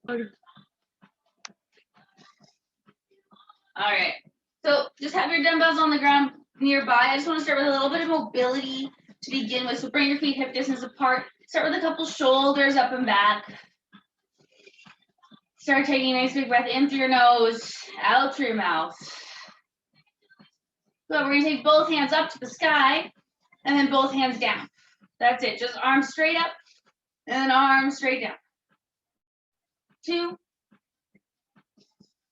All right. So just have your dumbbells on the ground nearby. I just want to start with a little bit of mobility to begin with. So bring your feet hip distance apart. Start with a couple shoulders up and back. Start taking a nice big breath in through your nose, out through your mouth. So we're going to take both hands up to the sky and then both hands down. That's it. Just arms straight up and then arms straight down. 2.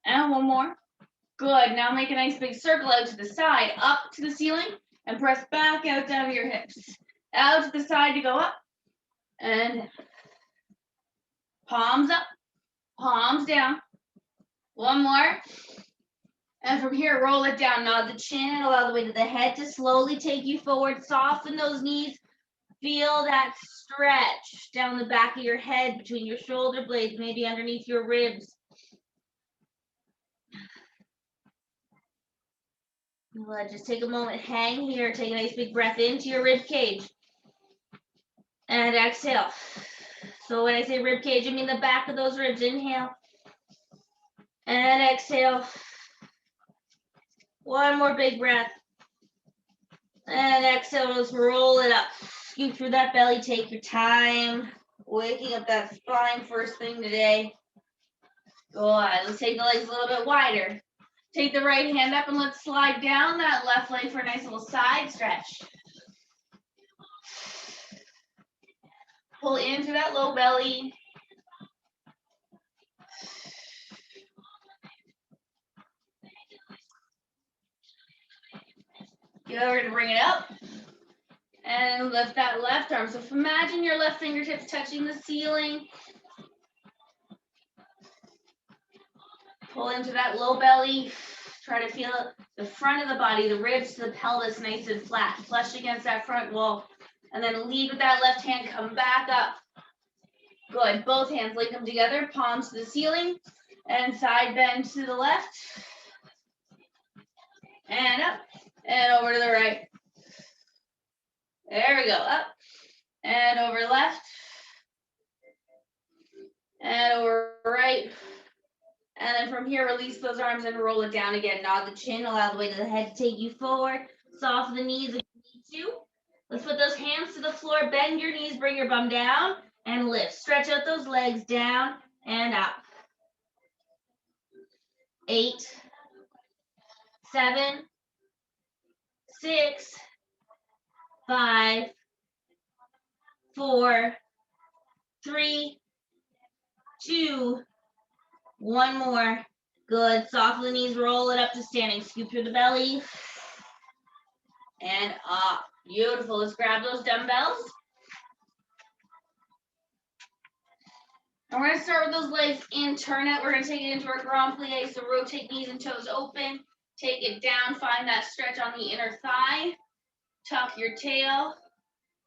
And one more. Good. Now make a nice big circle out to the side, up to the ceiling, and press back out down to your hips. Out to the side to go up, and palms up, palms down. One more. And from here, roll it down. Nod the chin, allow the weight of the head to slowly take you forward. Soften those knees. Feel that stretch down the back of your head, between your shoulder blades, maybe underneath your ribs. Just take a moment, hang here, take a nice big breath into your rib cage. And exhale. So when I say rib cage, I mean the back of those ribs. Inhale. And exhale. One more big breath. And exhale, just roll it up. Scoop through that belly, take your time. Waking up that spine first thing today. Good. Let's take the legs a little bit wider. Take the right hand up and let's slide down that left leg for a nice little side stretch. Pull into that low belly. Good, we're going to bring it up. And lift that left arm. So imagine your left fingertips touching the ceiling. Pull into that low belly. Try to feel the front of the body, the ribs to the pelvis nice and flat. Flush against that front wall. And then lead with that left hand. Come back up. Good. Both hands link them together. Palms to the ceiling. And side bend to the left. And up. And over to the right. There we go. Up. And over left. And over right. And then from here, release those arms and roll it down again. Nod the chin, allow the weight of the head to take you forward. Soften the knees if you need to. Let's put those hands to the floor, bend your knees, bring your bum down, and lift. Stretch out those legs down and up. 8, 7, 6, 5, 4, 3, 2, one more. Good. Soften the knees, roll it up to standing. Scoop through the belly. And up. Beautiful. Let's grab those dumbbells. And we're going to start with those legs in, turn it. We're going to take it into our grand plie. So rotate knees and toes open. Take it down. Find that stretch on the inner thigh. Tuck your tail.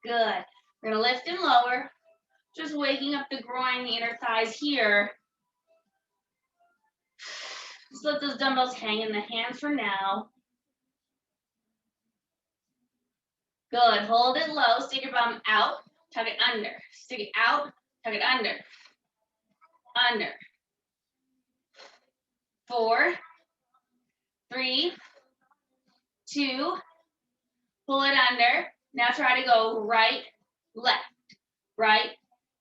Good. We're going to lift and lower. Just waking up the groin, the inner thighs here. Just let those dumbbells hang in the hands for now. Good. Hold it low. Stick your bum out. Tuck it under. Stick it out. Tuck it under. Under. 4, 3, 2. Pull it under. Now try to go right, left, right,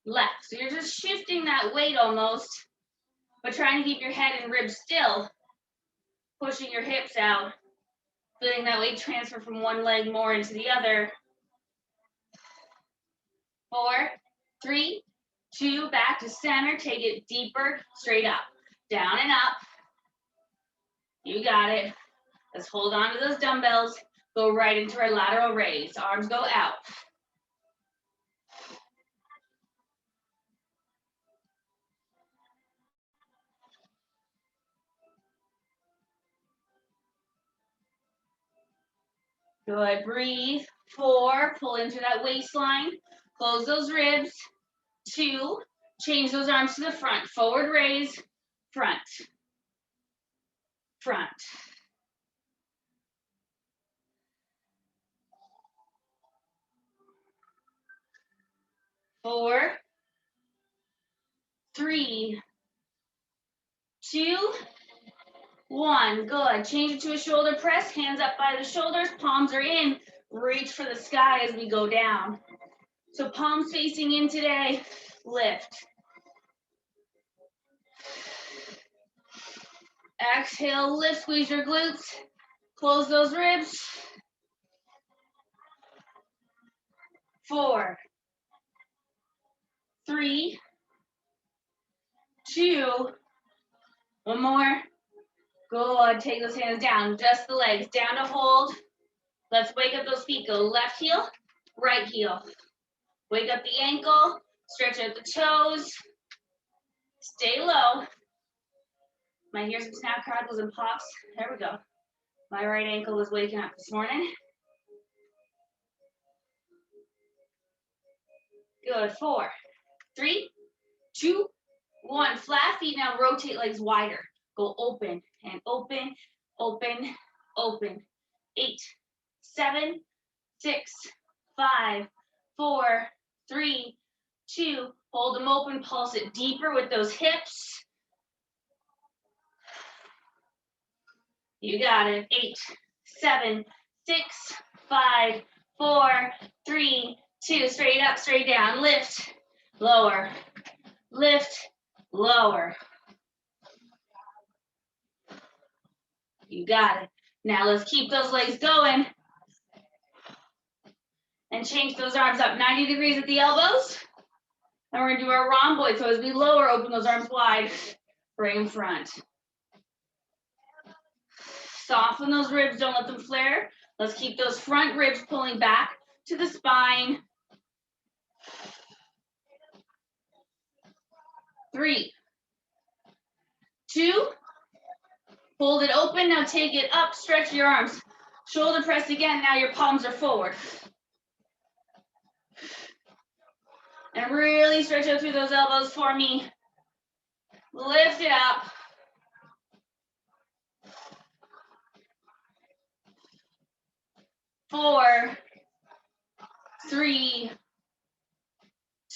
left. So you're just shifting that weight almost, but trying to keep your head and ribs still. Pushing your hips out. Feeling that weight transfer from one leg more into the other. 4, 3, 2, back to center. Take it deeper, straight up. Down and up. You got it. Let's hold on to those dumbbells. Go right into our lateral raise. Arms go out. Good. Breathe. 4, pull into that waistline. Close those ribs. 2, change those arms to the front. Forward raise, front, front. 4, 3, 2, 1. Good. Change it to a shoulder press. Hands up by the shoulders. Palms are in. Reach for the sky as we go down. So palms facing in today. Lift. Exhale, lift, squeeze your glutes. Close those ribs. 4, 3, 2, one more. Good. Take those hands down. Just the legs. Down to hold. Let's wake up those feet. Go left heel, right heel. Wake up the ankle. Stretch out the toes. Stay low. Might hear some snap, crackles, and pops. There we go. My right ankle was waking up this morning. Good. 4, 3, 2, 1. Flat feet. Now rotate legs wider. Go open and open, open, open. 8, 7, 6, 5, 4, 3, 2. Hold them open. Pulse it deeper with those hips. You got it. 8, 7, 6, 5, 4, 3, 2. Straight up, straight down. Lift, lower, lift, lower. You got it. Now let's keep those legs going and change those arms up 90 degrees at the elbows. And we're gonna do our rhomboid. So as we lower, open those arms wide, bring them front. Soften those ribs, don't let them flare. Let's keep those front ribs pulling back to the spine. 3, 2, hold it open. Now take it up, stretch your arms. Shoulder press again, now your palms are forward. And really stretch out through those elbows for me. Lift it up. 4, 3,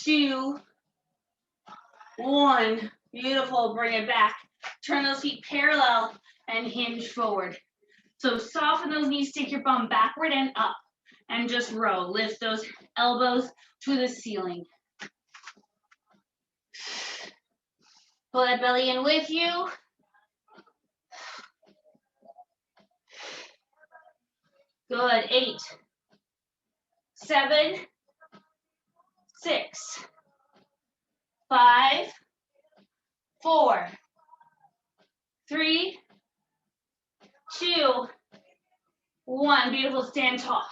2, 1. Beautiful. Bring it back. Turn those feet parallel and hinge forward. So soften those knees, take your bum backward and up. And just row. Lift those elbows to the ceiling. Pull that belly in with you. Good. 8, 7, 6, 5, 4, 3, 2, 1. Beautiful. Stand tall.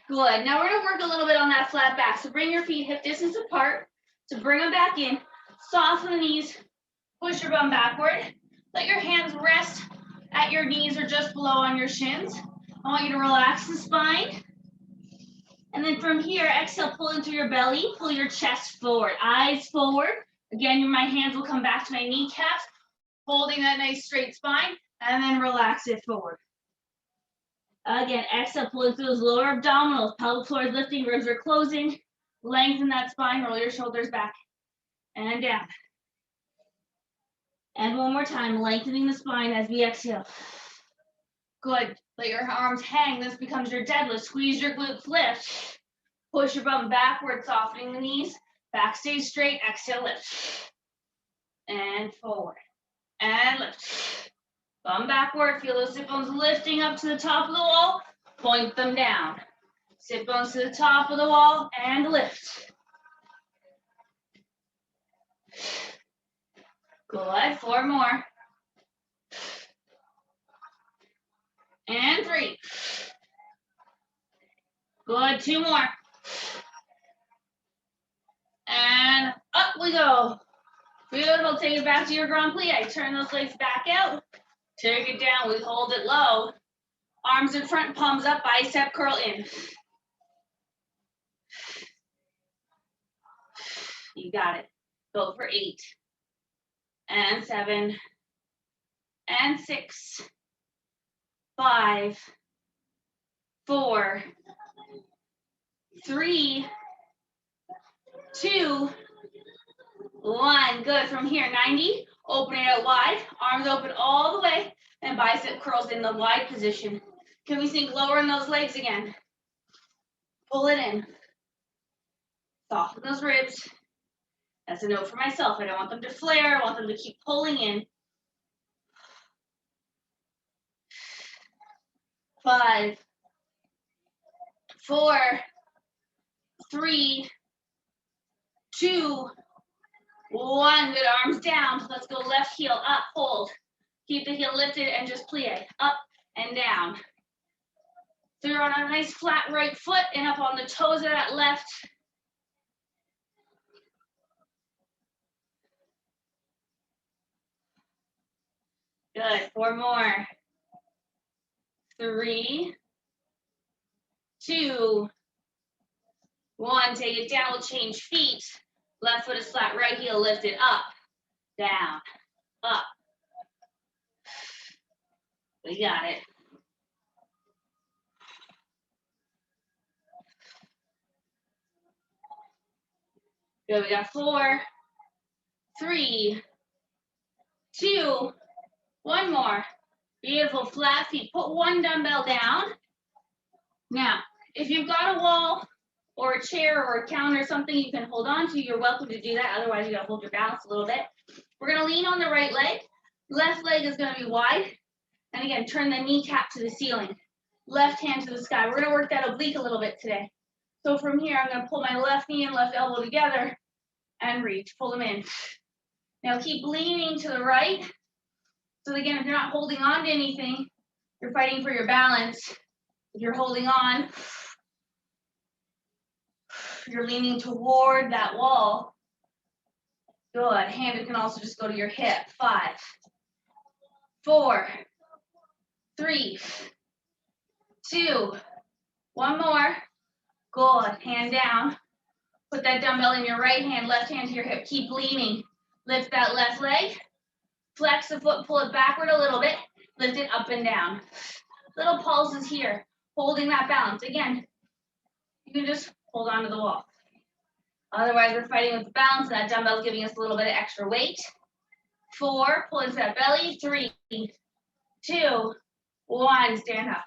Good. Now we're going to work a little bit on that flat back. So bring your feet hip distance apart. So bring them back in. Soften the knees. Push your bum backward. Let your hands rest at your knees or just below on your shins. I want you to relax the spine. And then from here, exhale, pull into your belly. Pull your chest forward. Eyes forward. Again, my hands will come back to my kneecaps, holding that nice straight spine, and then relax it forward. Again, exhale, pull into those lower abdominals. Pelvic floor is lifting, ribs are closing. Lengthen that spine, roll your shoulders back and down. And one more time, lengthening the spine as we exhale. Good. Let your arms hang. This becomes your deadlift. Squeeze your glutes, lift. Push your bum backward, softening the knees. Back stays straight. Exhale, lift. And forward. And lift. Bum backward. Feel those sit bones lifting up to the top of the wall. Point them down. Sit bones to the top of the wall and lift. Good. 4 more. And 3. Good. 2 more. And up we go. Beautiful. Take it back to your grand plie. Turn those legs back out. Take it down. We hold it low. Arms in front, palms up, bicep curl in. You got it. Go for 8. And 7. And 6. 5. 4. 3. 2. 1. Good. From here, 90. Open it out wide, arms open all the way, and bicep curls in the wide position. Can we sink lower in those legs again? Pull it in. Soften those ribs. That's a note for myself. I don't want them to flare. I want them to keep pulling in. 5, 4, 3, 2, 1. Good, arms down. Let's go left heel up, hold. Keep the heel lifted and just plie. Up and down. So you're on a nice flat right foot and up on the toes of that left. Good, 4 more. 3, 2, 1. Take it down, we'll change feet. Left foot is flat, right heel lifted, up, down, up. We got it. Good, we got 4, 3, 2, 1 more. Beautiful, flat feet. Put 1 dumbbell down. Now, if you've got a wall or a chair or a counter, something you can hold on to, you're welcome to do that. Otherwise, you gotta hold your balance a little bit. We're gonna lean on the right leg. Left leg is gonna be wide. And again, turn the kneecap to the ceiling. Left hand to the sky. We're gonna work that oblique a little bit today. So from here, I'm gonna pull my left knee and left elbow together and reach, pull them in. Now keep leaning to the right. So again, if you're not holding on to anything, you're fighting for your balance. If you're holding on, you're leaning toward that wall. Good. Hand can also just go to your hip. 5, 4, 3, 2, 1 more. Good. Hand down. Put that dumbbell in your right hand, left hand to your hip. Keep leaning. Lift that left leg. Flex the foot, pull it backward a little bit. Lift it up and down. Little pulses here, holding that balance. Again, you can just hold on to the wall. Otherwise, we're fighting with the balance. That dumbbell is giving us a little bit of extra weight. 4, pull into that belly. 3, 2, 1, stand up.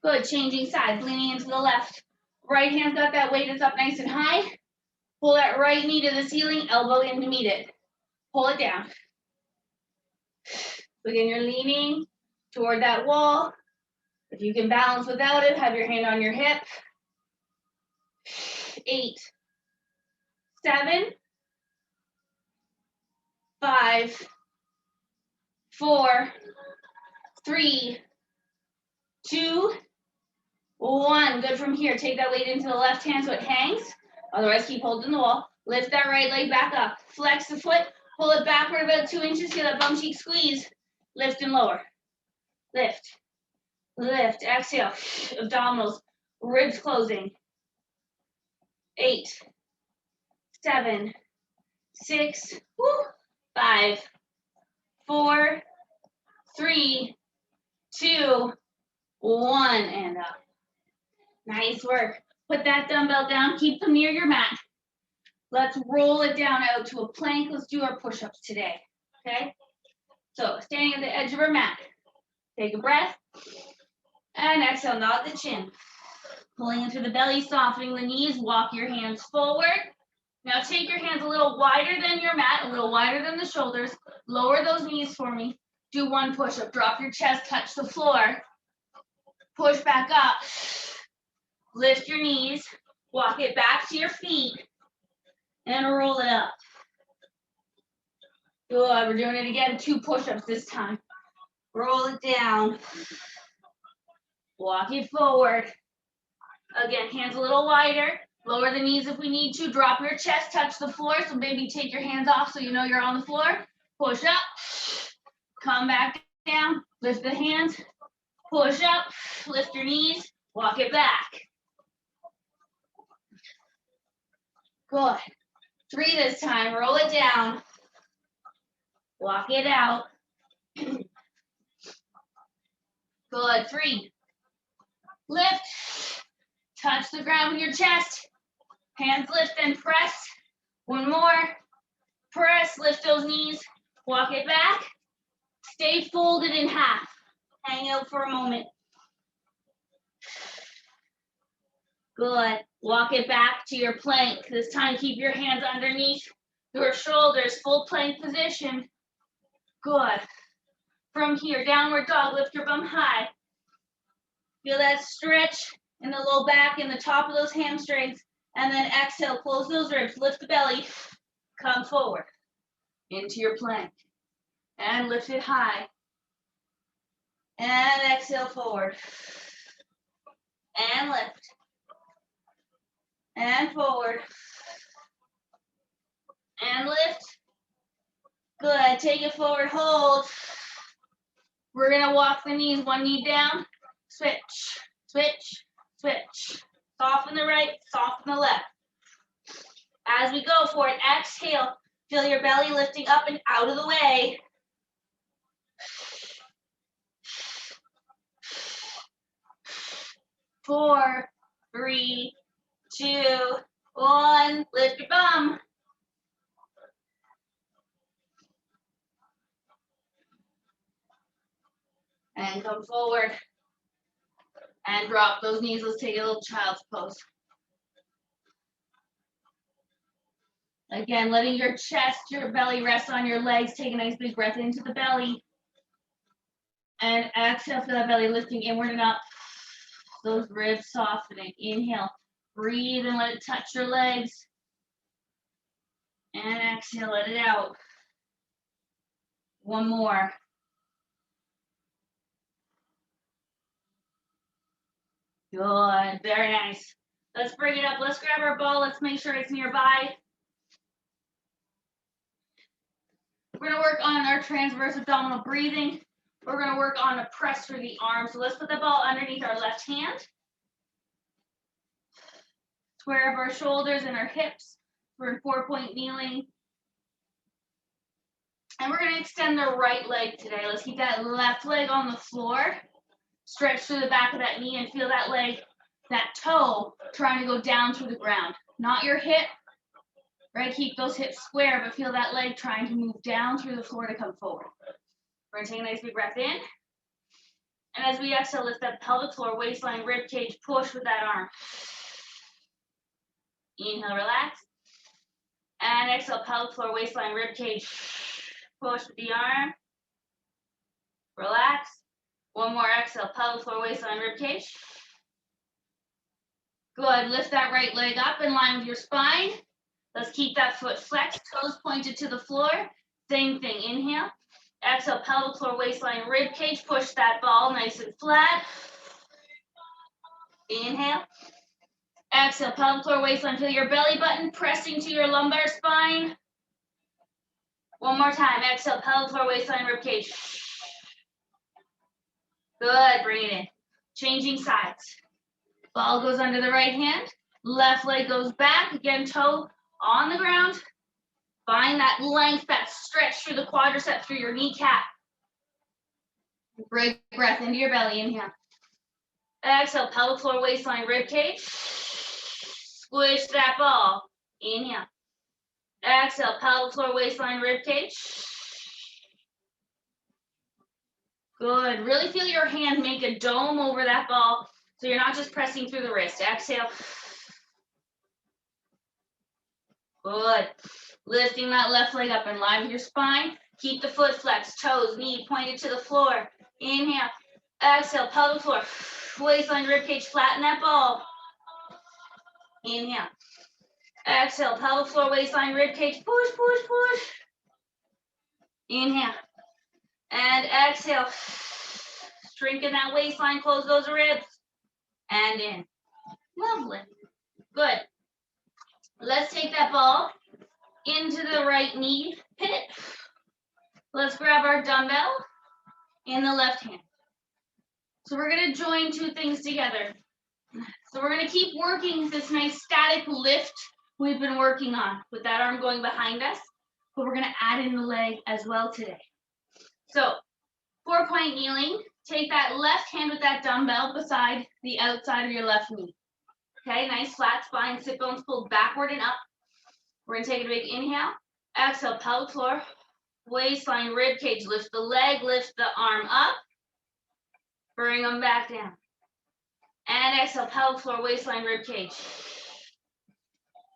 Good, changing sides, leaning into the left. Right hand's got that weight, it's up nice and high. Pull that right knee to the ceiling, elbow in to meet it. Pull it down. Again, you're leaning toward that wall. If you can balance without it, have your hand on your hip. 8, 7, 5, 4, 3, 2, 1. Good from here. Take that weight into the left hand so it hangs. Otherwise, keep holding the wall. Lift that right leg back up. Flex the foot. Pull it backward about 2 inches. Feel that bum cheek squeeze. Lift and lower. Lift. Lift. Exhale. Abdominals. Ribs closing. 8, 7, 6, 5, 4, 3, 2, 1, and up. Nice work. Put that dumbbell down. Keep them near your mat. Let's roll it down out to a plank. Let's do our push-ups today. Okay? So standing at the edge of our mat. Take a breath. And exhale, nod the chin. Pulling into the belly, softening the knees. Walk your hands forward. Now take your hands a little wider than your mat, a little wider than the shoulders. Lower those knees for me. Do 1 push-up. Drop your chest, touch the floor. Push back up. Lift your knees. Walk it back to your feet. And roll it up. Good. We're doing it again. 2 push-ups this time. Roll it down. Walk it forward. Again, hands a little wider. Lower the knees if we need to. Drop your chest, touch the floor. So maybe take your hands off so you know you're on the floor. Push up. Come back down. Lift the hands. Push up. Lift your knees. Walk it back. Good. 3 this time. Roll it down. Walk it out. Good. 3. Lift. Touch the ground with your chest. Hands lift and press. 1 more. Press. Lift those knees. Walk it back. Stay folded in half. Hang out for a moment. Good. Walk it back to your plank. This time, keep your hands underneath your shoulders, full plank position. Good. From here, downward dog, lift your bum high. Feel that stretch in the low back and the top of those hamstrings. And then exhale, close those ribs, lift the belly, come forward into your plank. And lift it high. And exhale forward. And lift. And forward. And lift. Good. Take it forward. Hold. We're going to walk the knees. One knee down. Switch. Switch. Switch. Soften the right. Soften the left. As we go for it, exhale. Feel your belly lifting up and out of the way. 4, 3, 2, 1. Lift your bum. And come forward. And drop those knees. Let's take a little child's pose. Again, letting your chest, your belly rest on your legs. Take a nice big breath into the belly. And exhale, feel that belly lifting inward and up. Those ribs softening. Inhale. Breathe and let it touch your legs. And exhale, let it out. One more. Good. Very nice. Let's bring it up. Let's grab our ball. Let's make sure it's nearby. We're going to work on our transverse abdominal breathing. We're going to work on a press through the arms. So let's put the ball underneath our left hand. Square up our shoulders and our hips. We're in 4-point kneeling. And we're going to extend the right leg today. Let's keep that left leg on the floor. Stretch through the back of that knee and feel that leg, that toe, trying to go down through the ground. Not your hip, right? Keep those hips square, but feel that leg trying to move down through the floor to come forward. We're going to take a nice big breath in. And as we exhale, lift that pelvic floor, waistline, rib cage, push with that arm. Inhale, relax. And exhale, pelvic floor, waistline, rib cage, push with the arm. Relax. One more exhale, pelvic floor, waistline, rib cage. Good. Lift that right leg up in line with your spine. Let's keep that foot flexed, toes pointed to the floor. Same thing. Inhale. Exhale, pelvic floor, waistline, rib cage. Push that ball nice and flat. Inhale. Exhale, pelvic floor, waistline. Feel your belly button pressing to your lumbar spine. One more time. Exhale, pelvic floor, waistline, rib cage. Good. Bring it in. Changing sides. Ball goes under the right hand. Left leg goes back. Again, toe on the ground. Find that length, that stretch through the quadricep, through your kneecap. Big breath into your belly. Inhale. Exhale, pelvic floor, waistline, rib cage. Squish that ball. Inhale. Exhale, pelvic floor, waistline, rib cage. Good. Really feel your hand make a dome over that ball, so you're not just pressing through the wrist. Exhale. Good. Lifting that left leg up in line with your spine. Keep the foot flexed, toes, knee pointed to the floor. Inhale. Exhale, pelvic floor. Waistline, ribcage, flatten that ball. Inhale. Exhale, pelvic floor, waistline, ribcage. Push, push, push. Inhale. And exhale. Strengthen that waistline, close those ribs. And in. Lovely. Good. Let's take that ball into the right knee pit. Let's grab our dumbbell in the left hand. So we're going to join two things together. So we're going to keep working this nice static lift we've been working on with that arm going behind us, but we're going to add in the leg as well today. So 4-point kneeling, take that left hand with that dumbbell beside the outside of your left knee. Okay, nice flat spine, sit bones pulled backward and up. We're going to take a big inhale, exhale, pelvic floor, waistline, rib cage. Lift the leg, lift the arm up. Bring them back down. And exhale, pelvic floor, waistline, rib cage.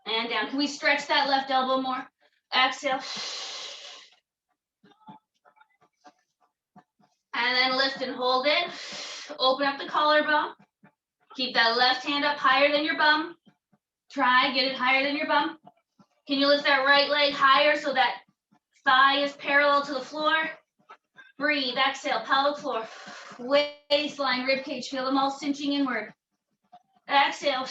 And down. Can we stretch that left elbow more? Exhale. And then lift and hold it. Open up the collarbone. Keep that left hand up higher than your bum. Try, get it higher than your bum. Can you lift that right leg higher so that thigh is parallel to the floor? Breathe, exhale, pelvic floor, waistline, rib cage. Feel them all cinching inward. Exhale.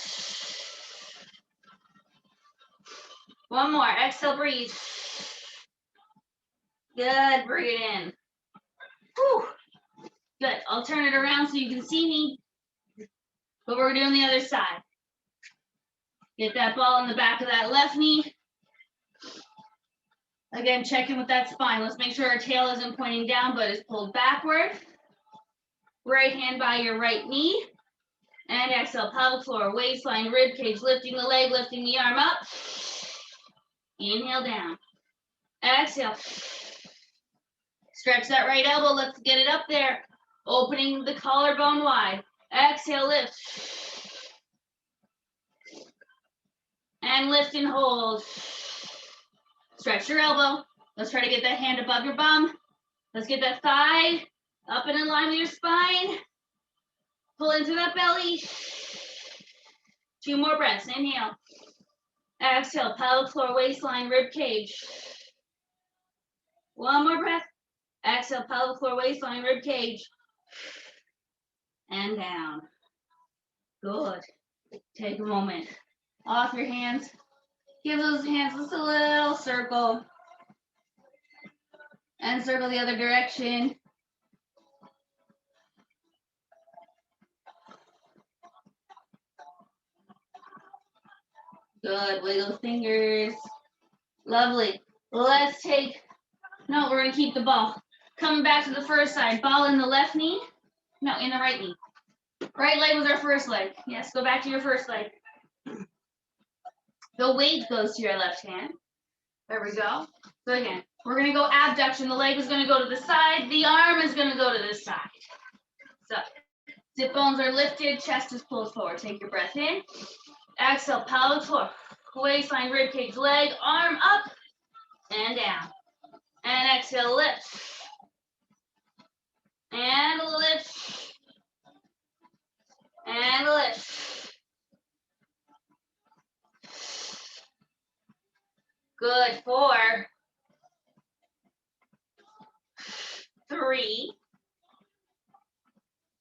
One more, exhale, breathe. Good, bring it in. Whew. Good, I'll turn it around so you can see me. But we're doing the other side. Get that ball in the back of that left knee. Again, check in with that spine. Let's make sure our tail isn't pointing down, but is pulled backward. Right hand by your right knee. And exhale, pelvic floor, waistline, rib cage, lifting the leg, lifting the arm up. Inhale down. Exhale. Stretch that right elbow. Let's get it up there. Opening the collarbone wide. Exhale, lift. And lift and hold. Stretch your elbow. Let's try to get that hand above your bum. Let's get that thigh up and in line with your spine. Pull into that belly. 2 more breaths. Inhale. Exhale. Pelvic floor, waistline, rib cage. 1 more breath. Exhale. Pelvic floor, waistline, rib cage. And down. Good. Take a moment. Off your hands. Give those hands just a little circle. And circle the other direction. Good, wiggle fingers. Lovely. Let's take, no, we're gonna keep the ball. Coming back to the first side, ball in the left knee. No, in the right knee. Right leg was our first leg. Yes, go back to your first leg. The weight goes to your left hand. There we go. So again, we're gonna go abduction. The leg is gonna go to the side. The arm is gonna go to the side. So, sit bones are lifted, chest is pulled forward. Take your breath in. Exhale, pelvic floor, waistline, rib cage, leg, arm up and down. And exhale, lift. And lift. And lift. Good. 4, 3,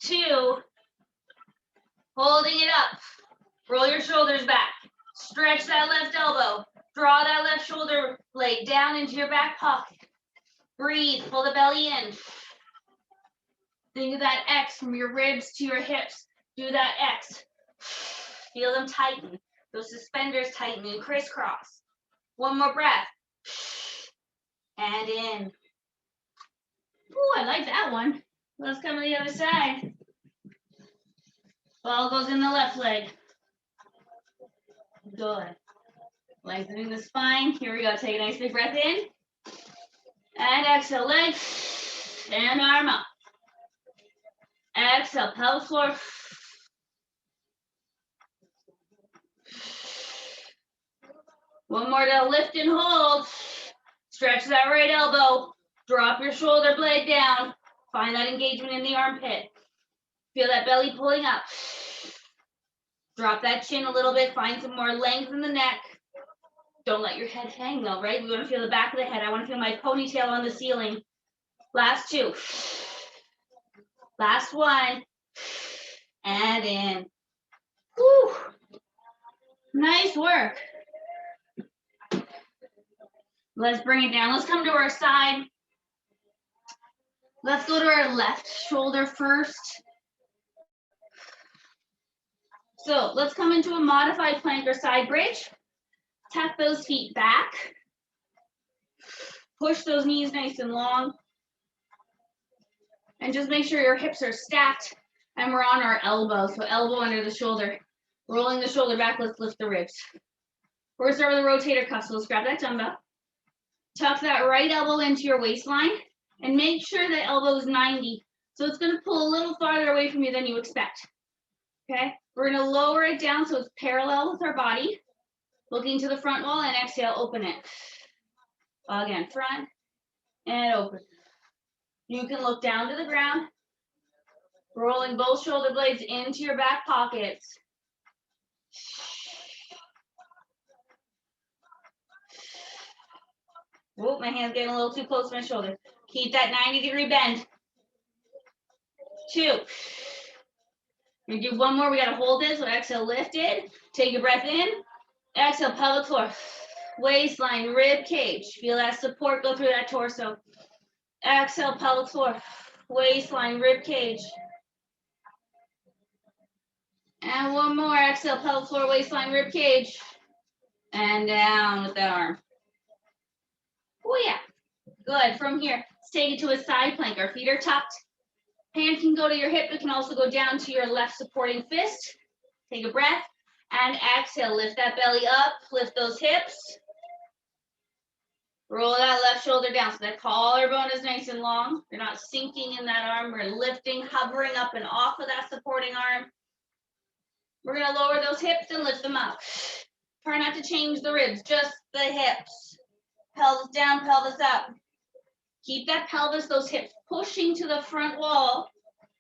2, holding it up. Roll your shoulders back. Stretch that left elbow. Draw that left shoulder blade down into your back pocket. Breathe. Pull the belly in. Think of that X from your ribs to your hips. Do that X. Feel them tighten. Those suspenders tighten and crisscross. 1 more breath. And in. Ooh, I like that one. Let's come to the other side. Ball goes in the left leg. Good. Lengthening the spine. Here we go. Take a nice big breath in. And exhale, leg. And arm up. Exhale, pelvic floor. One more to lift and hold. Stretch that right elbow. Drop your shoulder blade down. Find that engagement in the armpit. Feel that belly pulling up. Drop that chin a little bit. Find some more length in the neck. Don't let your head hang though, right? We want to feel the back of the head. I want to feel my ponytail on the ceiling. Last 2. Last 1. And in. Whew. Nice work. Let's bring it down. Let's come to our side. Let's go to our left shoulder first. So let's come into a modified plank or side bridge. Tap those feet back. Push those knees nice and long. And just make sure your hips are stacked and we're on our elbow. So elbow under the shoulder. Rolling the shoulder back, let's lift the ribs. We're gonna start with a rotator cuff. So let's grab that dumbbell. Tuck that right elbow into your waistline and make sure that elbow is 90. So it's going to pull a little farther away from you than you expect. Okay, we're going to lower it down so it's parallel with our body. Looking to the front wall and exhale, open it. Again, front and open. You can look down to the ground, rolling both shoulder blades into your back pockets. Whoop, my hand's getting a little too close to my shoulder. Keep that 90-degree bend. 2. We do one more. We got to hold this. So exhale, lift it. Take a breath in. Exhale, pelvic floor. Waistline, rib cage. Feel that support go through that torso. Exhale, pelvic floor. Waistline, rib cage. And one more. Exhale, pelvic floor, waistline, rib cage. And down with that arm. Oh, yeah. Good. From here, let's take it to a side plank. Our feet are tucked. Hand can go to your hip. It can also go down to your left supporting fist. Take a breath. And exhale. Lift that belly up. Lift those hips. Roll that left shoulder down so that collarbone is nice and long. You're not sinking in that arm. We're lifting, hovering up and off of that supporting arm. We're going to lower those hips and lift them up. Try not to change the ribs, just the hips. Pelvis down, pelvis up. Keep that pelvis, those hips pushing to the front wall,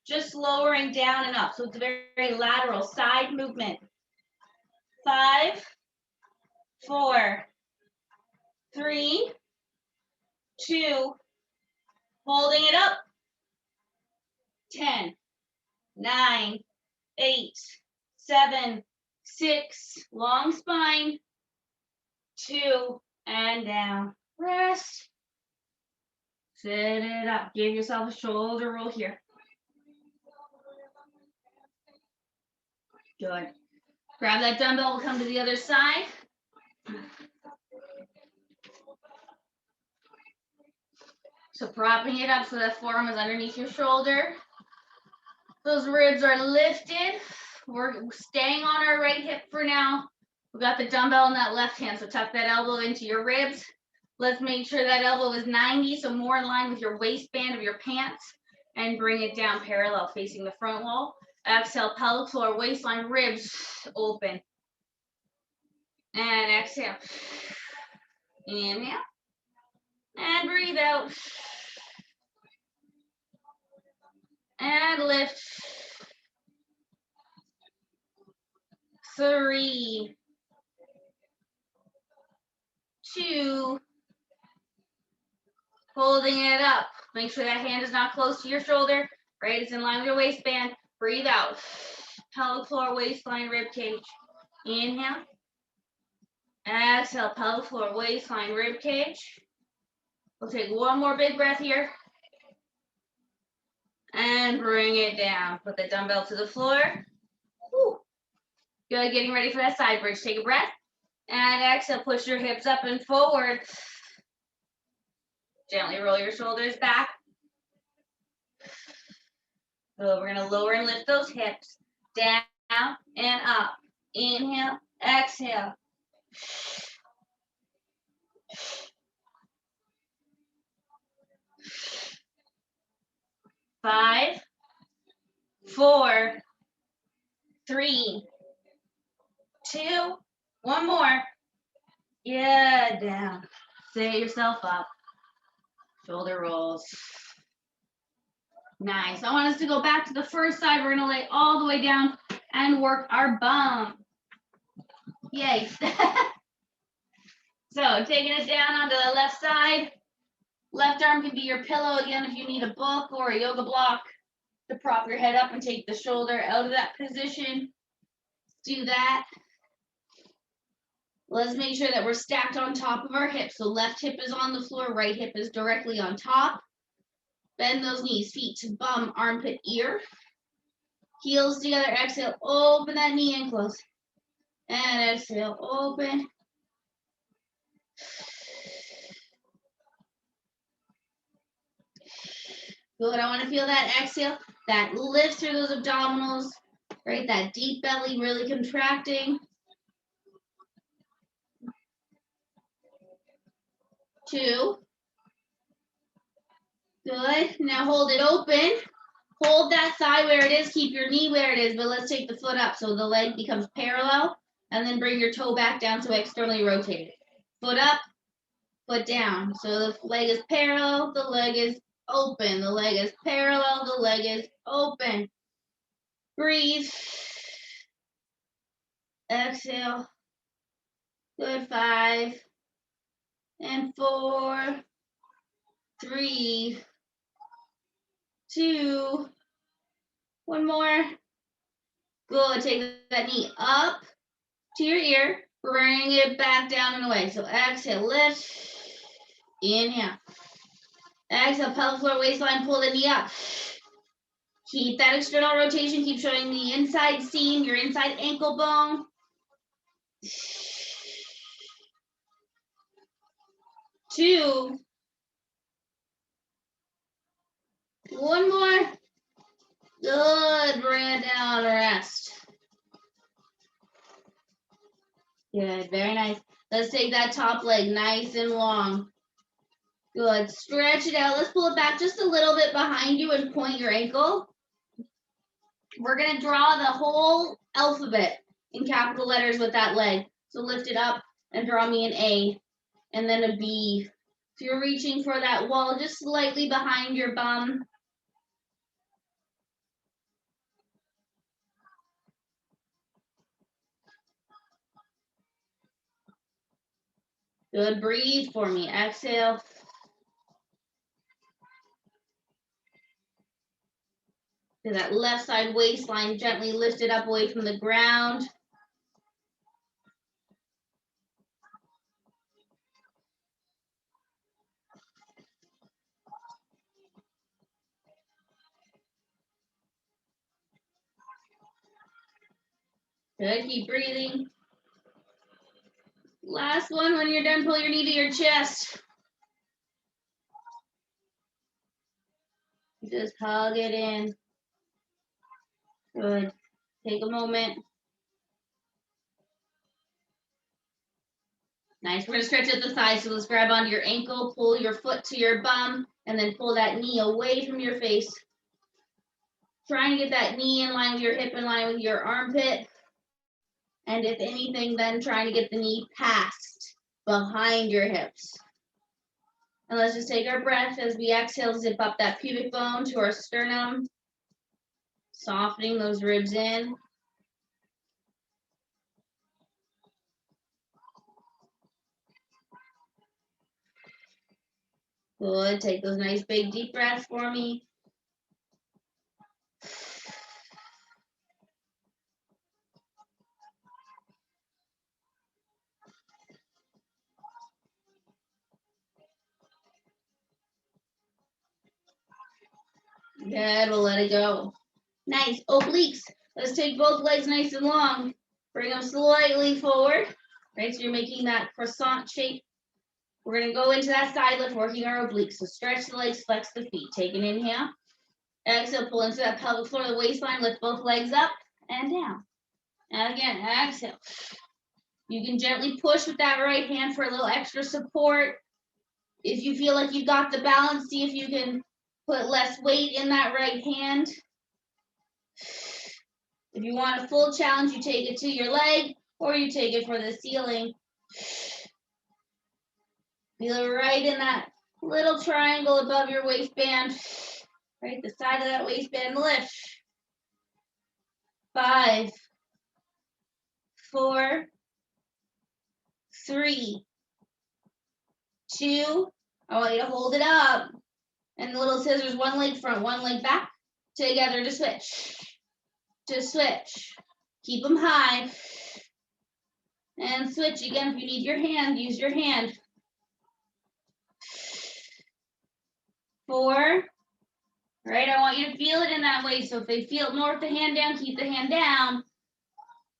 just lowering down and up. So it's a very, very lateral side movement. 5, 4, 3, 2, holding it up. 10, 9, 8, 7, 6, long spine. 2, and down. Rest. Sit it up. Give yourself a shoulder roll here. Good. Grab that dumbbell. We'll come to the other side. So propping it up so that forearm is underneath your shoulder. Those ribs are lifted. We're staying on our right hip for now. We got the dumbbell in that left hand, so tuck that elbow into your ribs. Let's make sure that elbow is 90, so more in line with your waistband of your pants, and bring it down parallel facing the front wall. Exhale, pelvic floor, waistline, ribs open. And exhale. Inhale. And breathe out. And lift. 3, 2, holding it up. Make sure that hand is not close to your shoulder, right? It's in line with your waistband. Breathe out. Pelvic floor, waistline, rib cage. Inhale. Exhale, pelvic floor, waistline, rib cage. We'll take one more big breath here. And bring it down. Put the dumbbell to the floor. Woo. Good, getting ready for that side bridge. Take a breath. And exhale, push your hips up and forward. Gently roll your shoulders back. So we're going to lower and lift those hips. Down and up. Inhale, exhale. 5, 4, 3, 2, one more. Yeah, down. Set yourself up. Shoulder rolls. Nice. I want us to go back to the first side. We're going to lay all the way down and work our bum. Yay. So taking it down onto the left side. Left arm can be your pillow again if you need a book or a yoga block to prop your head up and take the shoulder out of that position. Do that. Let's make sure that we're stacked on top of our hips. So left hip is on the floor, right hip is directly on top. Bend those knees, feet to bum, armpit, ear. Heels together, exhale, open that knee and close. And exhale, open. Good, I want to feel that exhale, that lift through those abdominals, right? That deep belly really contracting. 2. Good. Now hold it open. Hold that thigh where it is. Keep your knee where it is, but let's take the foot up so the leg becomes parallel, and then bring your toe back down so externally rotated. Foot up, foot down. So the leg is parallel, the leg is open. The leg is parallel, the leg is open. Breathe. Exhale. Good. 5 and 4, 3, 2, one more. Good. Take that knee up to your ear. Bring it back down and away. So exhale, lift. Inhale. Exhale, pelvic floor, waistline, pull the knee up. Keep that external rotation. Keep showing the inside seam, your inside ankle bone. 2. One more. Good. Bring it down. Rest. Good. Very nice. Let's take that top leg nice and long. Good. Stretch it out. Let's pull it back just a little bit behind you and point your ankle. We're going to draw the whole alphabet in capital letters with that leg. So lift it up and draw me an A and then a B. If you're reaching for that wall just slightly behind your bum. Good. Breathe for me. Exhale. To that left side waistline, gently lift it up away from the ground. Good. Keep breathing. Last one. When you're done, pull your knee to your chest. Just hug it in. Good. Take a moment. Nice. We're going to stretch at the thighs. So let's grab onto your ankle, pull your foot to your bum, and then pull that knee away from your face. Trying to get that knee in line with your hip, in line with your armpit. And if anything, then trying to get the knee past behind your hips. And let's just take our breath as we exhale, zip up that pubic bone to our sternum, softening those ribs in. Good. Take those nice big deep breaths for me. Good. We'll let it go. Nice. Obliques. Let's take both legs nice and long. Bring them slightly forward. Right, so you're making that croissant shape. We're going to go into that side lift, working our obliques. So stretch the legs, flex the feet. Take an inhale. Exhale, pull into that pelvic floor, the waistline. Lift both legs up and down. And again, exhale. You can gently push with that right hand for a little extra support. If you feel like you've got the balance, see if you can put less weight in that right hand. If you want a full challenge, you take it to your leg or you take it for the ceiling. Feel it right in that little triangle above your waistband. Right, the side of that waistband, lift. 5, 4, 3, 2. I want you to hold it up. And the little scissors, one leg front, one leg back. Together to switch. To switch. Keep them high. And switch again. If you need your hand, use your hand. 4. Right, I want you to feel it in that way. So if they feel more with the hand down, keep the hand down.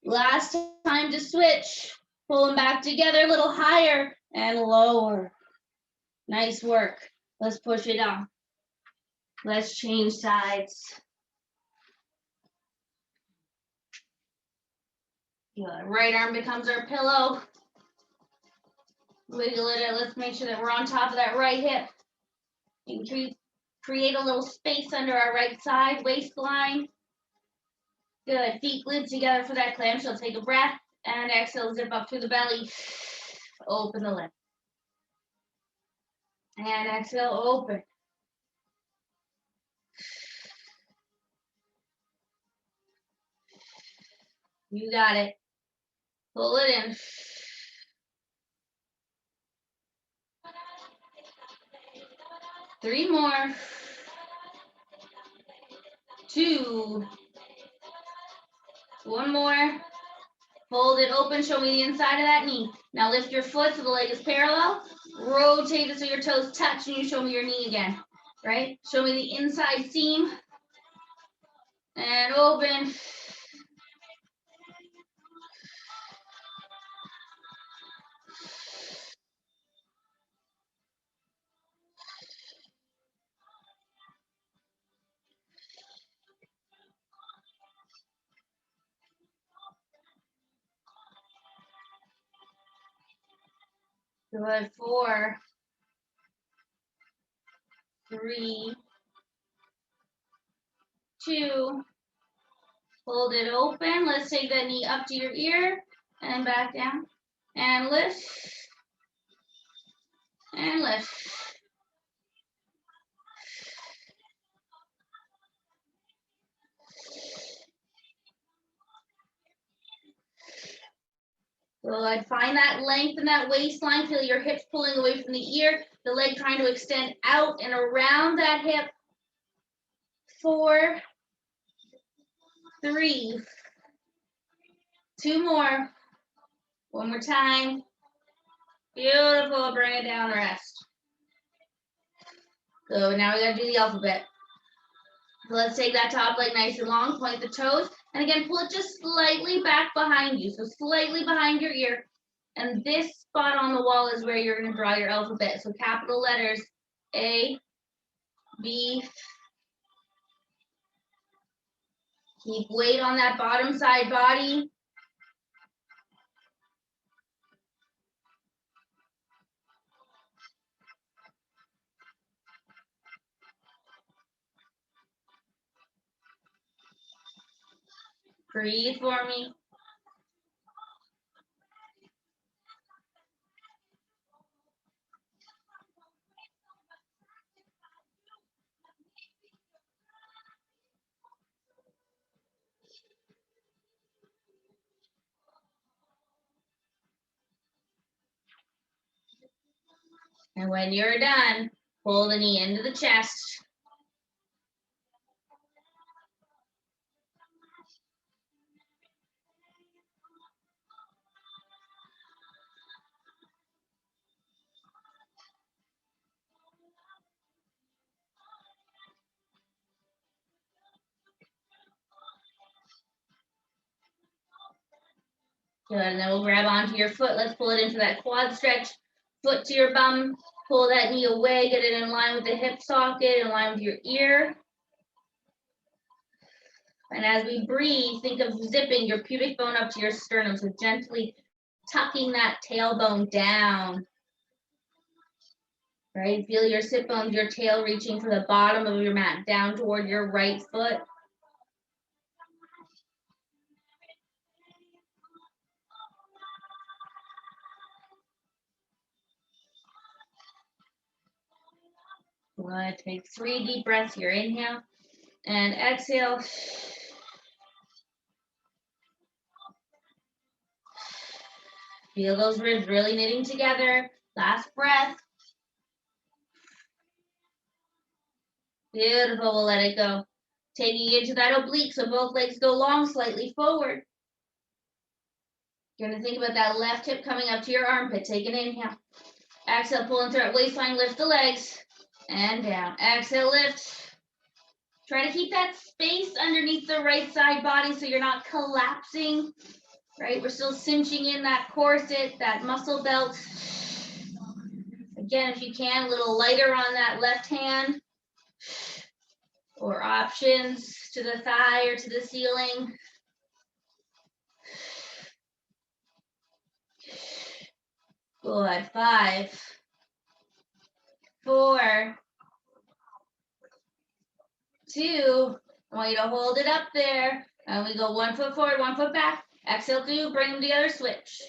Last time to switch. Pull them back together a little higher and lower. Nice work. Let's push it on. Let's change sides. Good. Right arm becomes our pillow. Wiggle it. Let's make sure that we're on top of that right hip. You can create a little space under our right side, waistline. Good. Feet glued together for that clamshell. Take a breath and exhale, zip up through the belly. Open the lip. And exhale, open. You got it. Pull it in. Three more. Two. One more. Hold it open. Show me the inside of that knee. Now lift your foot so the leg is parallel. Rotate it so your toes touch and you show me your knee again. Right? Show me the inside seam. And open. Good. 4, 3, 2. Hold it open. Let's take that knee up to your ear and back down. And lift. And lift. Good. Find that length in that waistline. Feel your hips pulling away from the ear. The leg trying to extend out and around that hip. 4, 3. 2 more. One more time. Beautiful. Bring it down, rest. Good. Now we got to do the alphabet. So let's take that top leg nice and long. Point the toes. And again, pull it just slightly back behind you. So slightly behind your ear. And this spot on the wall is where you're going to draw your alphabet. So capital letters A, B. Keep weight on that bottom side body. Breathe for me. And when you're done, pull the knee into the chest. Good, and then we'll grab onto your foot. Let's pull it into that quad stretch. Foot to your bum. Pull that knee away. Get it in line with the hip socket, in line with your ear. And as we breathe, think of zipping your pubic bone up to your sternum. So gently tucking that tailbone down. Right? Feel your sit bones, your tail reaching for the bottom of your mat, down toward your right foot. Good. Take 3 deep breaths here. Inhale and exhale. Feel those ribs really knitting together. Last breath. Beautiful. We'll let it go. Taking you into that oblique, so both legs go long, slightly forward. You're going to think about that left hip coming up to your armpit. Take an inhale. Exhale, pull into that waistline, lift the legs. And down. Exhale, lift. Try to keep that space underneath the right side body so you're not collapsing. Right? We're still cinching in that corset, that muscle belt. Again, if you can, a little lighter on that left hand. Or options to the thigh or to the ceiling. Good. 5, 4, 2. I want you to hold it up there. And we go 1 foot forward, 1 foot back. Exhale, 2. Bring them together, switch.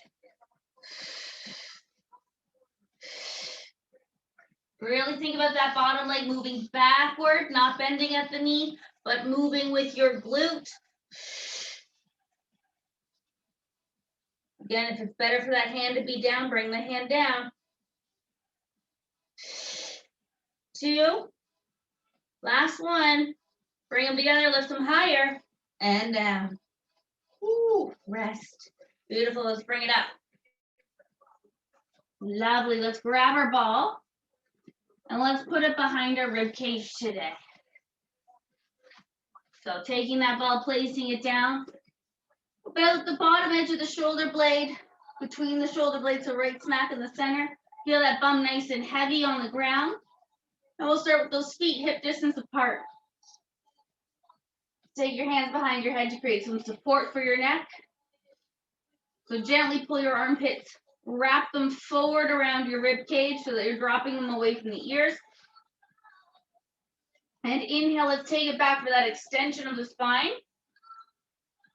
Really think about that bottom leg moving backward, not bending at the knee, but moving with your glute. Again, if it's better for that hand to be down, bring the hand down. 2. Last 1. Bring them together, lift them higher, and down. Ooh, rest. Beautiful. Let's bring it up. Lovely. Let's grab our ball, and let's put it behind our rib cage today. So taking that ball, placing it down about the bottom edge of the shoulder blade, between the shoulder blades, so right smack in the center. Feel that bum nice and heavy on the ground. And we'll start with those feet hip distance apart. Take your hands behind your head to create some support for your neck. So gently pull your armpits, wrap them forward around your rib cage so that you're dropping them away from the ears. And inhale, let's take it back for that extension of the spine.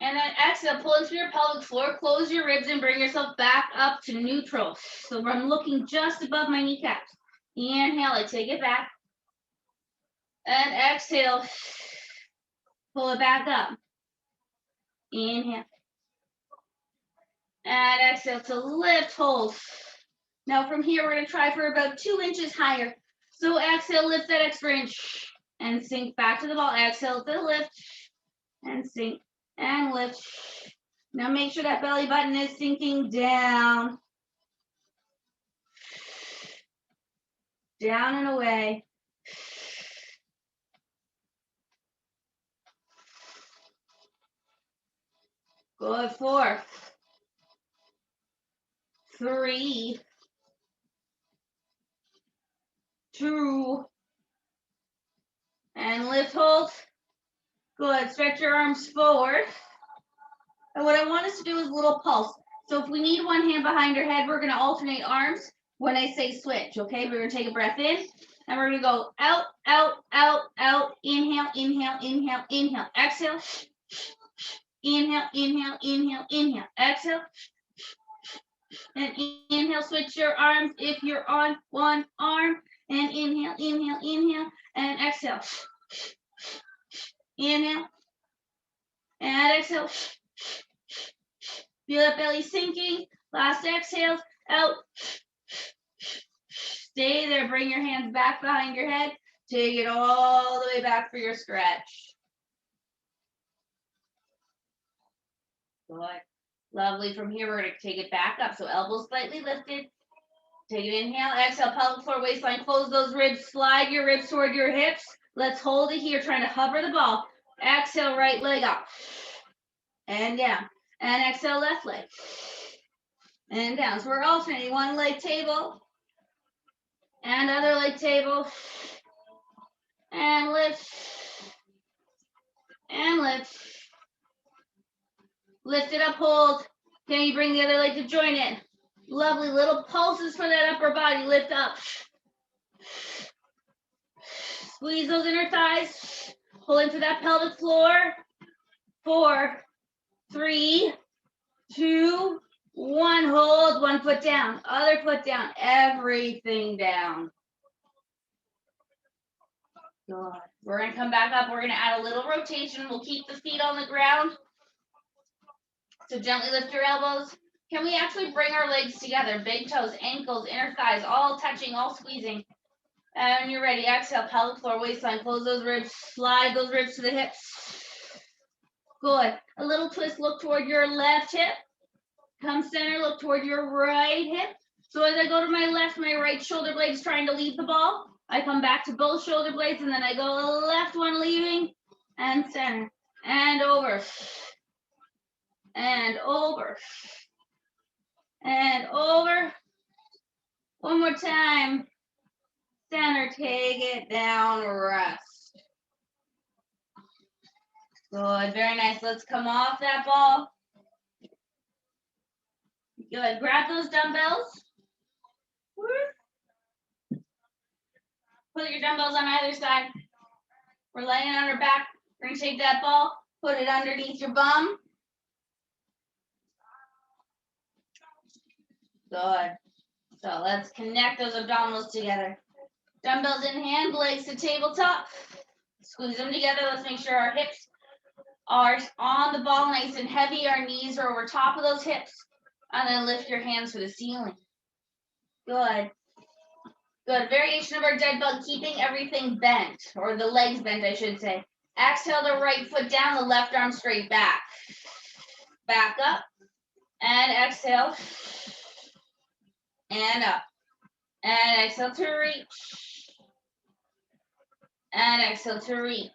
And then exhale, pull into your pelvic floor, close your ribs and bring yourself back up to neutral. So I'm looking just above my kneecaps. Inhale, I take it back. And exhale, pull it back up. Inhale. And exhale to lift, hold. Now from here, we're going to try for about 2 inches higher. So exhale, lift that extra inch and sink back to the ball. Exhale to lift and sink and lift. Now make sure that belly button is sinking down. Down and away. Good. 4, 3, 2, and lift, hold. Good. Stretch your arms forward. And what I want us to do is a little pulse. So if we need one hand behind our head, we're going to alternate arms when I say switch, okay? We're going to take a breath in, and we're going to go out, out, out, out. Inhale, inhale, inhale, inhale. Exhale. Inhale, inhale, inhale, inhale. Exhale. And inhale, switch your arms if you're on one arm. And inhale, inhale, inhale, and exhale. Inhale. And exhale. Feel that belly sinking. Last exhale. Out. Stay there. Bring your hands back behind your head. Take it all the way back for your stretch. Good. Lovely. From here, we're going to take it back up. So elbows slightly lifted. Take an inhale. Exhale. Pelvic floor, waistline. Close those ribs. Slide your ribs toward your hips. Let's hold it here. Trying to hover the ball. Exhale. Right leg up. And down. And exhale. Left leg. And down. So we're alternating. One leg table. And other leg table. And lift. And lift. Lift it up, hold. Can you bring the other leg to join it? Lovely little pulses for that upper body. Lift up. Squeeze those inner thighs. Pull into that pelvic floor. 4, 3, 2, 1. Hold. One foot down. Other foot down. Everything down. Good. We're going to come back up. We're going to add a little rotation. We'll keep the feet on the ground. So gently lift your elbows. Can we actually bring our legs together? Big toes, ankles, inner thighs, all touching, all squeezing. And when you're ready, exhale, pelvic floor, waistline. Close those ribs. Slide those ribs to the hips. Good. A little twist. Look toward your left hip. Come center. Look toward your right hip. So as I go to my left, my right shoulder blade is trying to leave the ball. I come back to both shoulder blades, and then I go left one leaving, and center, and over. And over. And over. One more time. Center, take it down, rest. Good, very nice. Let's come off that ball. Good, grab those dumbbells. put your dumbbells on either side. We're laying on our back. We're gonna take that ball, put it underneath your bum. Good. So let's connect those abdominals together. Dumbbells in hand, legs to tabletop. Squeeze them together. Let's make sure our hips are on the ball nice and heavy. Our knees are over top of those hips. And then lift your hands to the ceiling. Good. Good. Variation of our dead bug, keeping everything bent, or the legs bent, I should say. Exhale the right foot down, the left arm straight back. Back up. And exhale. And up. And exhale to reach. And exhale to reach.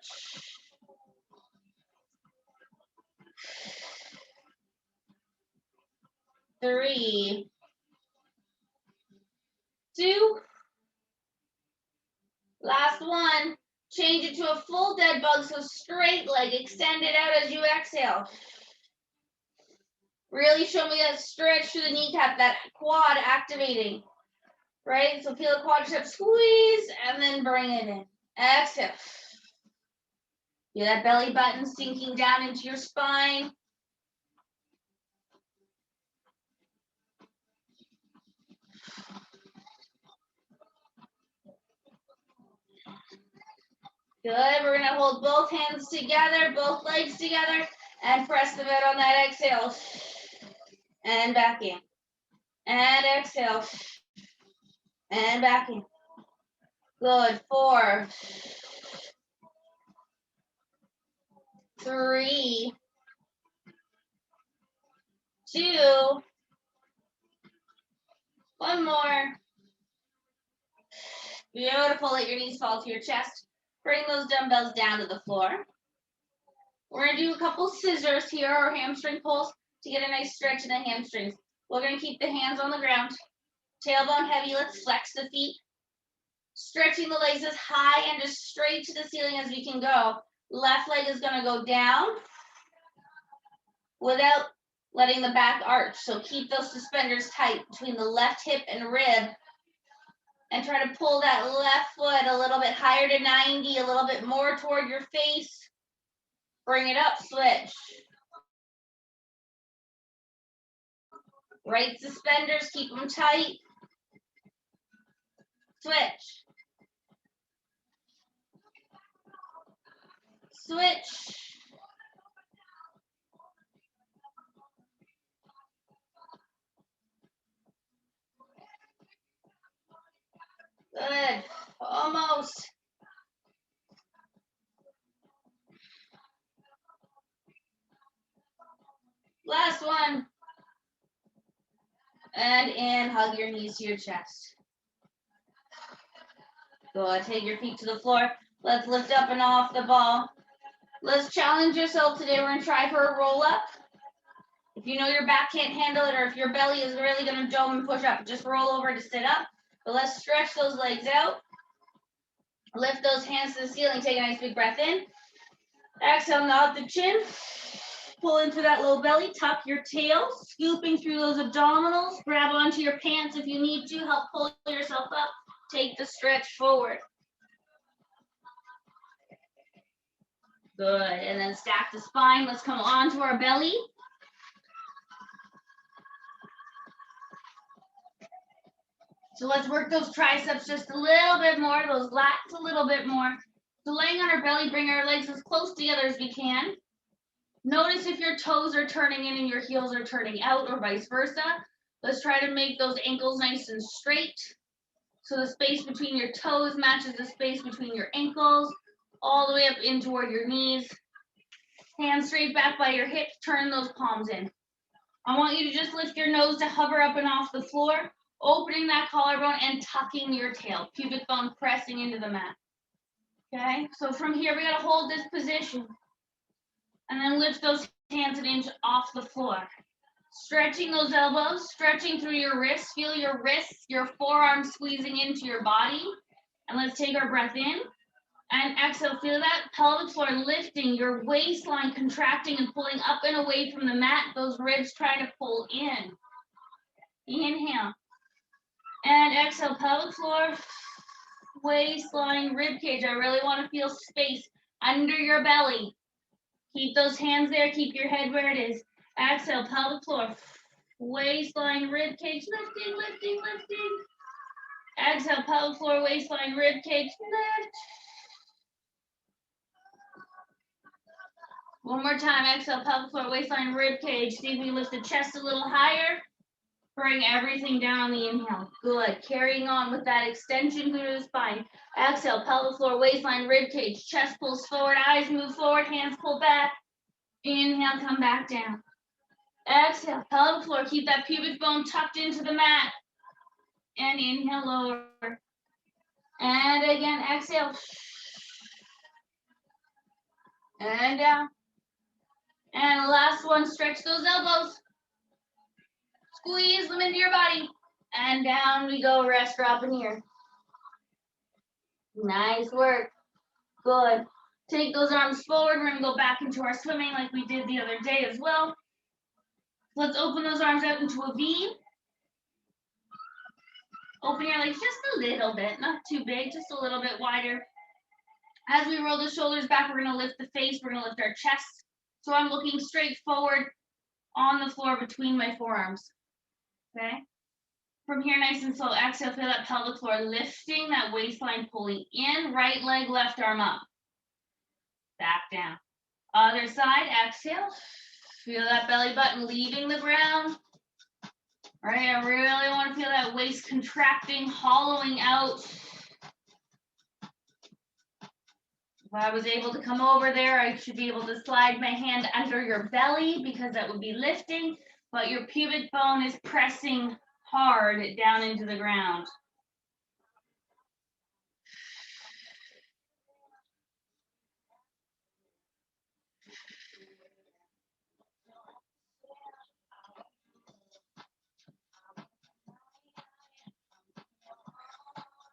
3, 2, last one. Change it to a full dead bug, so straight leg, extend it out as you exhale. Really show me that stretch through the kneecap, that quad activating, right? So feel the quadricep squeeze and then bring it in. Exhale. Feel that belly button sinking down into your spine. Good. We're going to hold both hands together, both legs together, and press them out on that exhale. And back in. And exhale. And back in. Good. 4, 3, 2, one more. Beautiful. Let your knees fall to your chest. Bring those dumbbells down to the floor. We're going to do a couple scissors here, or hamstring pulls, to get a nice stretch in the hamstrings. We're going to keep the hands on the ground. Tailbone heavy. Let's flex the feet. Stretching the legs as high and as straight to the ceiling as we can go. Left leg is going to go down without letting the back arch. So keep those suspenders tight between the left hip and rib. And try to pull that left foot a little bit higher to 90, a little bit more toward your face. Bring it up, switch. Right suspenders, keep them tight. Switch. Switch. Good. Almost. Last one. And in, hug your knees to your chest. Good. Take your feet to the floor. Let's lift up and off the ball. Let's challenge yourself today. We're going to try for a roll up. If you know your back can't handle it, or if your belly is really going to dome and push up, just roll over to sit up. But let's stretch those legs out. Lift those hands to the ceiling. Take a nice big breath in. Exhale, nod the chin. Pull into that low belly. Tuck your tail. Scooping through those abdominals. Grab onto your pants if you need to. Help pull yourself up. Take the stretch forward. Good. And then stack the spine. Let's come onto our belly. So let's work those triceps just a little bit more, those lats a little bit more. So laying on our belly, bring our legs as close together as we can. Notice if your toes are turning in and your heels are turning out, or vice versa. Let's try to make those ankles nice and straight. So the space between your toes matches the space between your ankles, all the way up in toward your knees. Hands straight back by your hips, turn those palms in. I want you to just lift your nose to hover up and off the floor, opening that collarbone and tucking your tail, pubic bone pressing into the mat. Okay, so from here, we gotta hold this position and then lift those hands an inch off the floor. Stretching those elbows, stretching through your wrists. Feel your wrists, your forearms squeezing into your body. And let's take our breath in and exhale. Feel that pelvic floor lifting, your waistline contracting and pulling up and away from the mat. Those ribs trying to pull in. Inhale. And exhale, pelvic floor waistline, rib cage. I really want to feel space under your belly. Keep those hands there. Keep your head where it is. Exhale, pelvic floor, waistline, rib cage, lifting, lifting, lifting. Exhale, pelvic floor, waistline, rib cage, lift. One more time. Exhale, pelvic floor, waistline, rib cage. See if we lift the chest a little higher. Bring everything down on the inhale. Good. Carrying on with that extension through the spine. Exhale, pelvic floor, waistline, rib cage. Chest pulls forward, eyes move forward, hands pull back. Inhale, come back down. Exhale, pelvic floor. Keep that pubic bone tucked into the mat. And inhale, lower. And again, exhale. And down. And last one, stretch those elbows. Squeeze them into your body. And down we go, rest, drop in here. Nice work. Good. Take those arms forward. We're gonna go back into our swimming like we did the other day as well. Let's open those arms out into a V. Open your legs just a little bit, not too big, just a little bit wider. As we roll the shoulders back, we're gonna lift the face, we're gonna lift our chest. So I'm looking straight forward on the floor between my forearms, okay? From here, nice and slow, exhale, feel that pelvic floor lifting, that waistline pulling in, right leg, left arm up. Back down. Other side, exhale. Feel that belly button leaving the ground. All right, I really want to feel that waist contracting, hollowing out. If I was able to come over there, I should be able to slide my hand under your belly because that would be lifting, but your pubic bone is pressing hard down into the ground.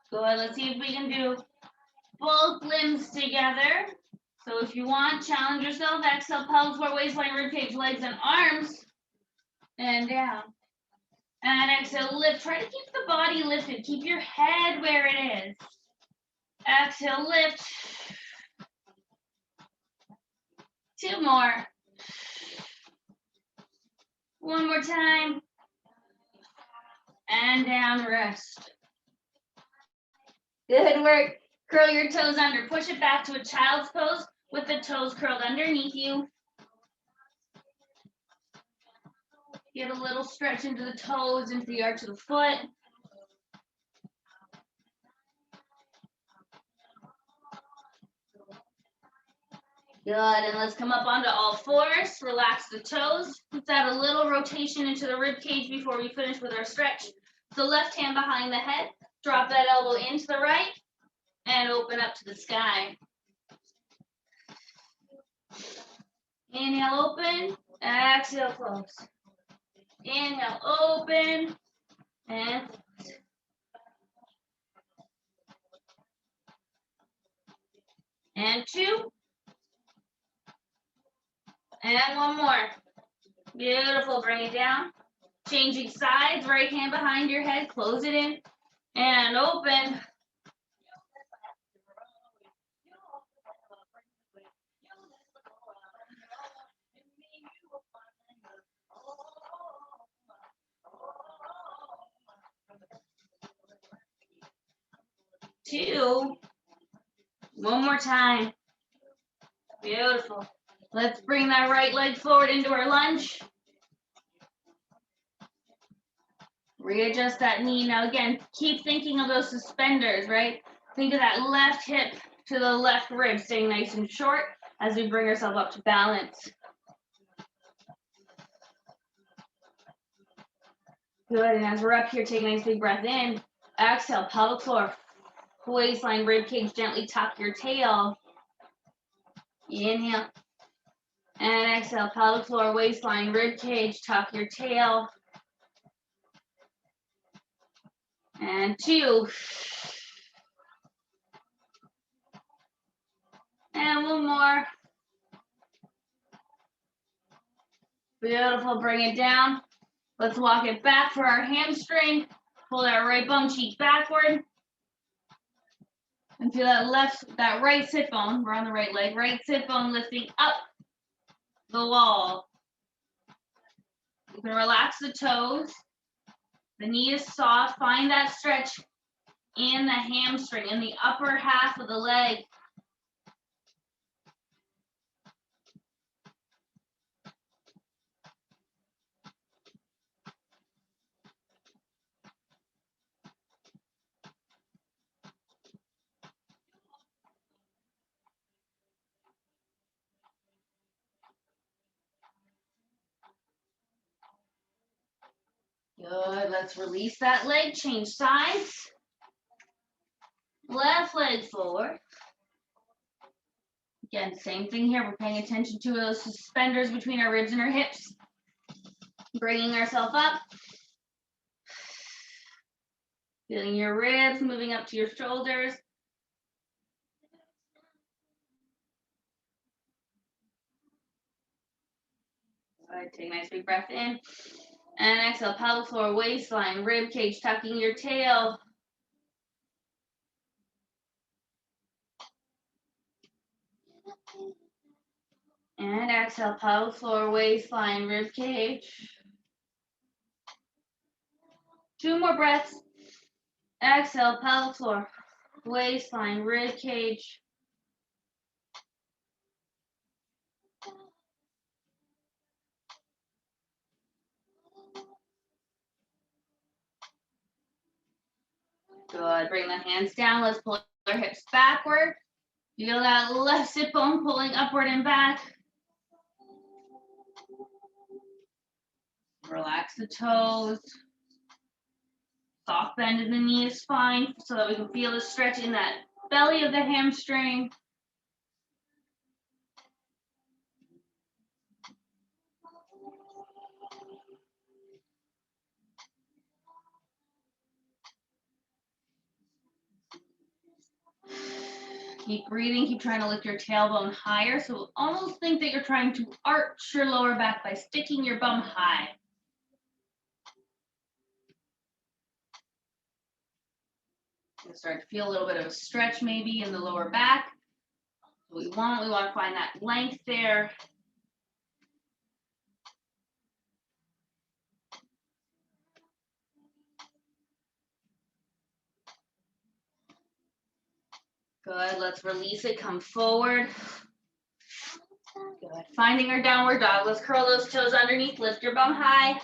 Good, let's see if we can do both limbs together. So if you want, challenge yourself, exhale, pelvic floor, waistline, ribcage, legs and arms, and down. And exhale, lift. Try to keep the body lifted. Keep your head where it is. Exhale, lift. 2 more. 1 more time. And down, rest. Good work. Curl your toes under. Push it back to a child's pose with the toes curled underneath you. Get a little stretch into the toes, into the arch of the foot. Good, and let's come up onto all fours. Relax the toes. Let's add a little rotation into the rib cage before we finish with our stretch. So left hand behind the head. Drop that elbow into the right and open up to the sky. Inhale, open. Exhale, close. Inhale, open. And close. And 2. And 1 more. Beautiful. Bring it down. Changing sides. Right hand behind your head. Close it in. And open. Two. 1 more time. Beautiful. Let's bring that right leg forward into our lunge. Readjust that knee. Now again, keep thinking of those suspenders, right? Think of that left hip to the left rib, staying nice and short as we bring ourselves up to balance. Good, and as we're up here, take a nice big breath in. Exhale, pelvic floor, waistline, rib cage, gently tuck your tail. Inhale. And exhale, pelvic floor, waistline, rib cage, tuck your tail. And 2. And 1 more. Beautiful, bring it down. Let's walk it back for our hamstring. Pull that right bum cheek backward. And feel that right sit bone, we're on the right leg, right sit bone lifting up the wall. You can relax the toes. The knee is soft. Find that stretch in the hamstring, in the upper half of the leg. Good, let's release that leg, change sides. Left leg forward. Again, same thing here, we're paying attention to those suspenders between our ribs and our hips. Bringing ourselves up. Feeling your ribs moving up to your shoulders. Good, take a nice big breath in. And exhale, pelvic floor, waistline, rib cage, tucking your tail. And exhale, pelvic floor, waistline, rib cage. 2 more breaths. Exhale, pelvic floor, waistline, rib cage. Good, bring the hands down, let's pull our hips backward. Feel that left sit bone pulling upward and back. Relax the toes. Soft bend in the knee is fine so that we can feel the stretch in that belly of the hamstring. Keep breathing, keep trying to lift your tailbone higher. So almost think that you're trying to arch your lower back by sticking your bum high. You'll start to feel a little bit of a stretch maybe in the lower back. We want to find that length there. Good, let's release it, come forward. Good, finding our downward dog. Let's curl those toes underneath, lift your bum high.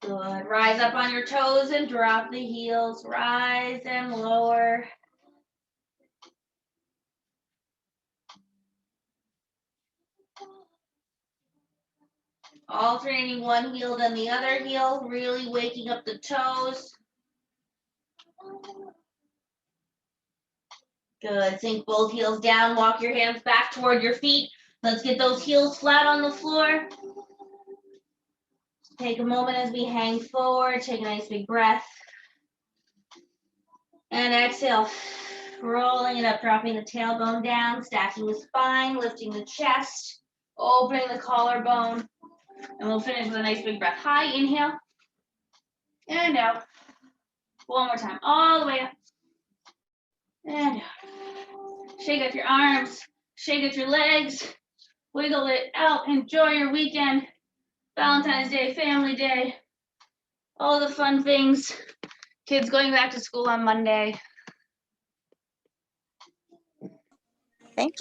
Good, rise up on your toes and drop the heels, rise and lower. Alternating one heel then the other heel, really waking up the toes. Good, sink both heels down, walk your hands back toward your feet. Let's get those heels flat on the floor. Take a moment as we hang forward, take a nice big breath. And exhale, rolling it up, dropping the tailbone down, stacking the spine, lifting the chest, opening the collarbone. And we'll finish with a nice big breath. High, inhale, and out. One more time, all the way up, and out. Shake out your arms, shake out your legs, wiggle it out, enjoy your weekend. Valentine's Day, family day, all the fun things. Kids going back to school on Monday. Thank you.